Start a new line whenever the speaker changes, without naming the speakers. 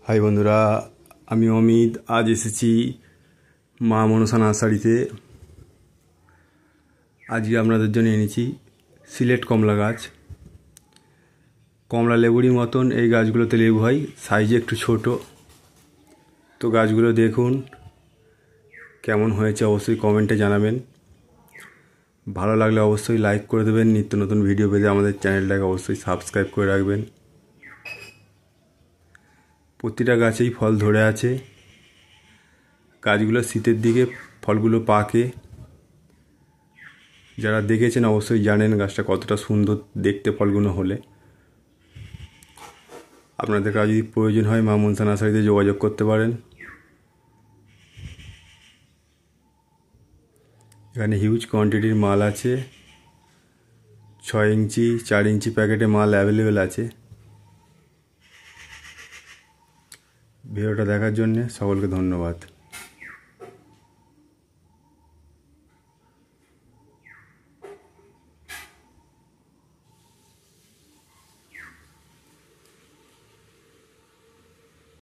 High বন্ধুরা, আমি অমিত। আজ এসেছি মা মনসা নার্সারিতে। আজকে আপনাদের জন্য এনেছি সিলেট কমলা গাছ। কমলা লেবুরই মতন এই গাছগুলোতে লেবু হয়, সাইজে একটু ছোট। তো গাছগুলো দেখুন কেমন হয়েছে, অবশ্যই কমেন্টে জানাবেন। ভালো লাগলে অবশ্যই লাইক করে দেবেন। নিত্য নতুন ভিডিও পেতে আমাদের চ্যানেলটাকে অবশ্যই সাবস্ক্রাইব করে রাখবেন। প্রতিটা গাছেই ফল ধরে আছে। গাছগুলো শীতের দিকে ফলগুলো পাকে। যারা দেখেছেন অবশ্যই জানেন গাছটা কতটা সুন্দর দেখতে ফলগুলো হলে। আপনাদের কাছে যদি প্রয়োজন হয় মা মনসা নার্সারিতে যোগাযোগ করতে পারেন। এখানে হিউজ কোয়ান্টিটির মাল আছে। 6 ইঞ্চি 4 ইঞ্চি প্যাকেটে মাল অ্যাভেলেবেল আছে। ভিডিওটা দেখার জন্যে সকলকে ধন্যবাদ।